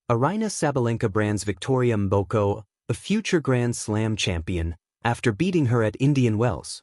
Aryna Sabalenka brands Victoria Mboko, a future Grand Slam champion, after beating her at Indian Wells.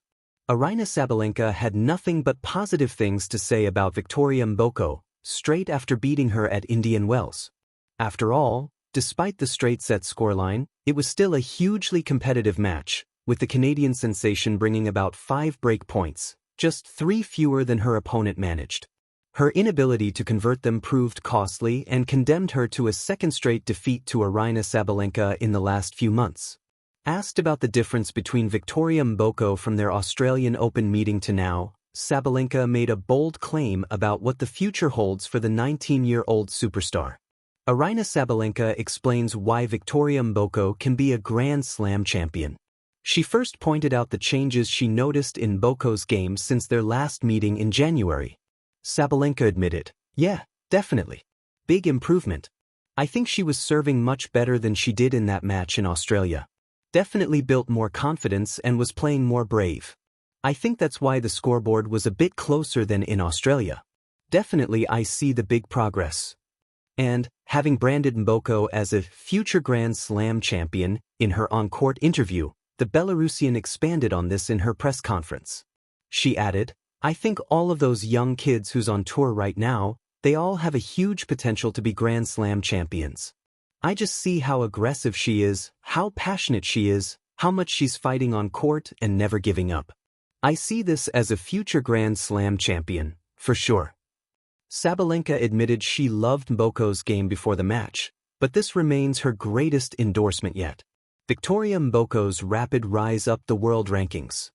Aryna Sabalenka had nothing but positive things to say about Victoria Mboko, straight after beating her at Indian Wells. After all, despite the straight-set scoreline, it was still a hugely competitive match, with the Canadian sensation bringing about 5 break points, just 3 fewer than her opponent managed. Her inability to convert them proved costly and condemned her to a second straight defeat to Aryna Sabalenka in the last few months. Asked about the difference between Victoria Mboko from their Australian Open meeting to now, Sabalenka made a bold claim about what the future holds for the 19-year-old superstar. Aryna Sabalenka explains why Victoria Mboko can be a Grand Slam champion. She first pointed out the changes she noticed in Mboko's game since their last meeting in January. Sabalenka admitted, "Yeah, definitely. Big improvement. I think she was serving much better than she did in that match in Australia. Definitely built more confidence and was playing more brave. I think that's why the scoreboard was a bit closer than in Australia. Definitely I see the big progress." And, having branded Mboko as a future Grand Slam champion, in her on-court interview, the Belarusian expanded on this in her press conference. She added, "I think all of those young kids who's on tour right now, they all have a huge potential to be Grand Slam champions. I just see how aggressive she is, how passionate she is, how much she's fighting on court and never giving up. I see this as a future Grand Slam champion, for sure." Sabalenka admitted she loved Mboko's game before the match, but this remains her greatest endorsement yet. Victoria Mboko's rapid rise up the world rankings.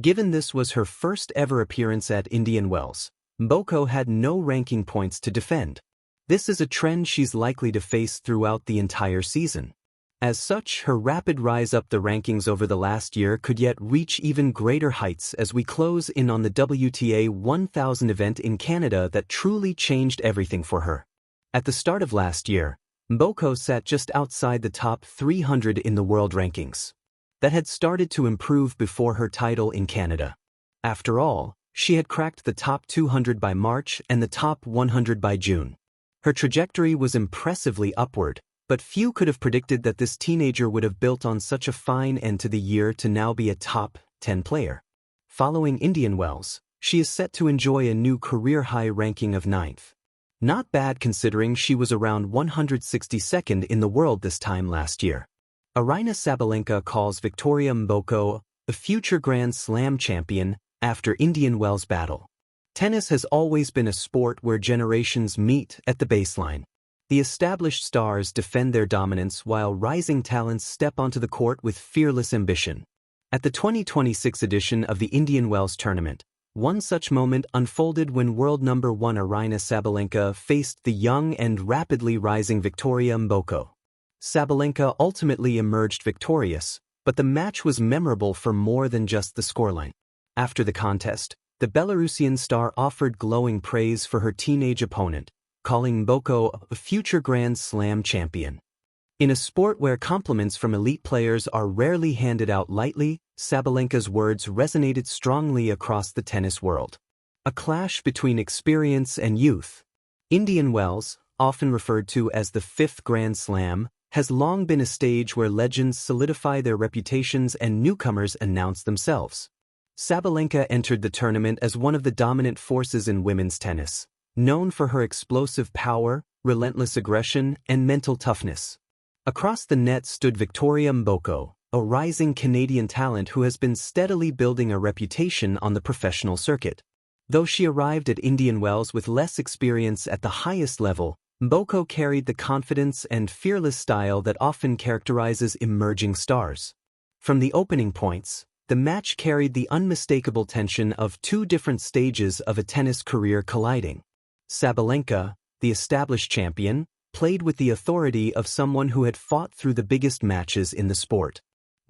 Given this was her first ever appearance at Indian Wells, Mboko had no ranking points to defend. This is a trend she's likely to face throughout the entire season. As such, her rapid rise up the rankings over the last year could yet reach even greater heights as we close in on the WTA 1000 event in Canada that truly changed everything for her. At the start of last year, Mboko sat just outside the top 300 in the world rankings. That had started to improve before her title in Canada. After all, she had cracked the top 200 by March and the top 100 by June. Her trajectory was impressively upward, but few could have predicted that this teenager would have built on such a fine end to the year to now be a top 10 player. Following Indian Wells, she is set to enjoy a new career-high ranking of 9th. Not bad considering she was around 162nd in the world this time last year. Aryna Sabalenka calls Victoria Mboko a future Grand Slam champion after Indian Wells battle. Tennis has always been a sport where generations meet at the baseline. The established stars defend their dominance while rising talents step onto the court with fearless ambition. At the 2026 edition of the Indian Wells tournament, one such moment unfolded when world number 1 Aryna Sabalenka faced the young and rapidly rising Victoria Mboko. Sabalenka ultimately emerged victorious, but the match was memorable for more than just the scoreline. After the contest, the Belarusian star offered glowing praise for her teenage opponent, calling Mboko a future Grand Slam champion. In a sport where compliments from elite players are rarely handed out lightly, Sabalenka's words resonated strongly across the tennis world. A clash between experience and youth. Indian Wells, often referred to as the 5th Grand Slam, has long been a stage where legends solidify their reputations and newcomers announce themselves. Sabalenka entered the tournament as one of the dominant forces in women's tennis, known for her explosive power, relentless aggression, and mental toughness. Across the net stood Victoria Mboko, a rising Canadian talent who has been steadily building a reputation on the professional circuit. Though she arrived at Indian Wells with less experience at the highest level, Mboko carried the confidence and fearless style that often characterizes emerging stars. From the opening points, the match carried the unmistakable tension of 2 different stages of a tennis career colliding. Sabalenka, the established champion, played with the authority of someone who had fought through the biggest matches in the sport.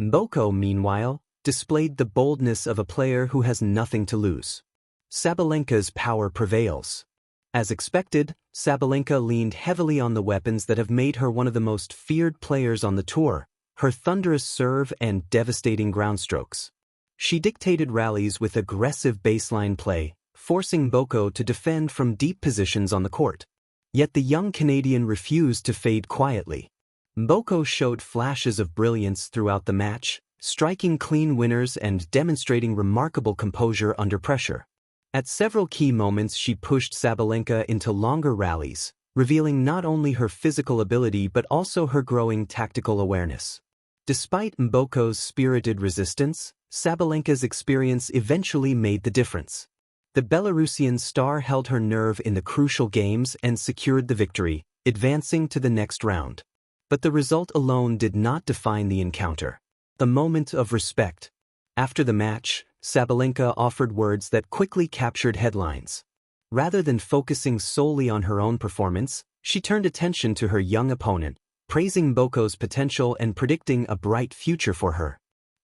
Mboko, meanwhile, displayed the boldness of a player who has nothing to lose. Sabalenka's power prevails. As expected, Sabalenka leaned heavily on the weapons that have made her one of the most feared players on the tour, her thunderous serve and devastating ground strokes. She dictated rallies with aggressive baseline play, forcing Mboko to defend from deep positions on the court. Yet the young Canadian refused to fade quietly. Mboko showed flashes of brilliance throughout the match, striking clean winners and demonstrating remarkable composure under pressure. At several key moments she pushed Sabalenka into longer rallies, revealing not only her physical ability but also her growing tactical awareness. Despite Mboko's spirited resistance, Sabalenka's experience eventually made the difference. The Belarusian star held her nerve in the crucial games and secured the victory, advancing to the next round. But the result alone did not define the encounter. The moment of respect. After the match, Sabalenka offered words that quickly captured headlines. Rather than focusing solely on her own performance, she turned attention to her young opponent, praising Mboko's potential and predicting a bright future for her.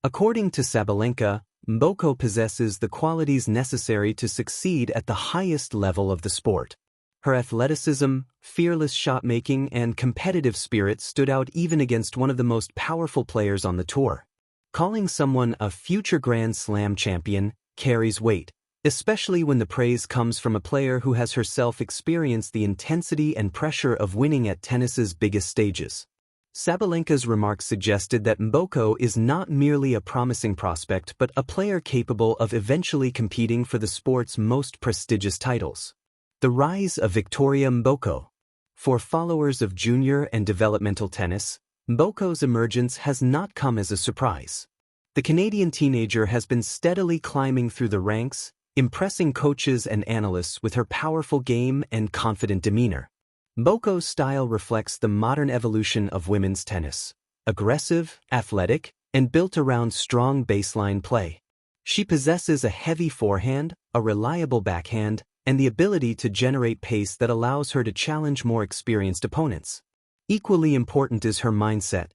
According to Sabalenka, Mboko possesses the qualities necessary to succeed at the highest level of the sport. Her athleticism, fearless shot-making, and competitive spirit stood out even against one of the most powerful players on the tour. Calling someone a future Grand Slam champion carries weight, especially when the praise comes from a player who has herself experienced the intensity and pressure of winning at tennis's biggest stages. Sabalenka's remarks suggested that Mboko is not merely a promising prospect but a player capable of eventually competing for the sport's most prestigious titles. The rise of Victoria Mboko. For followers of junior and developmental tennis, Mboko's emergence has not come as a surprise. The Canadian teenager has been steadily climbing through the ranks, impressing coaches and analysts with her powerful game and confident demeanor. Mboko's style reflects the modern evolution of women's tennis: aggressive, athletic, and built around strong baseline play. She possesses a heavy forehand, a reliable backhand, and the ability to generate pace that allows her to challenge more experienced opponents. Equally important is her mindset.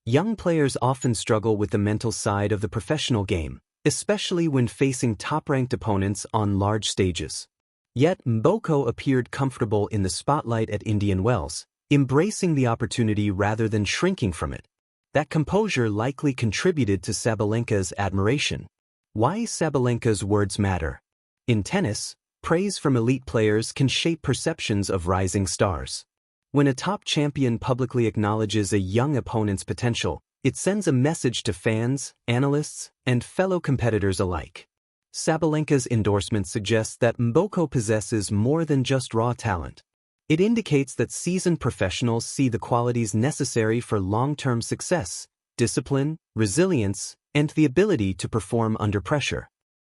Young players often struggle with the mental side of the professional game, especially when facing top-ranked opponents on large stages. Yet Mboko appeared comfortable in the spotlight at Indian Wells, embracing the opportunity rather than shrinking from it. That composure likely contributed to Sabalenka's admiration. Why Sabalenka's words matter. In tennis, praise from elite players can shape perceptions of rising stars. When a top champion publicly acknowledges a young opponent's potential, it sends a message to fans, analysts, and fellow competitors alike. Sabalenka's endorsement suggests that Mboko possesses more than just raw talent. It indicates that seasoned professionals see the qualities necessary for long-term success: discipline, resilience, and the ability to perform under pressure.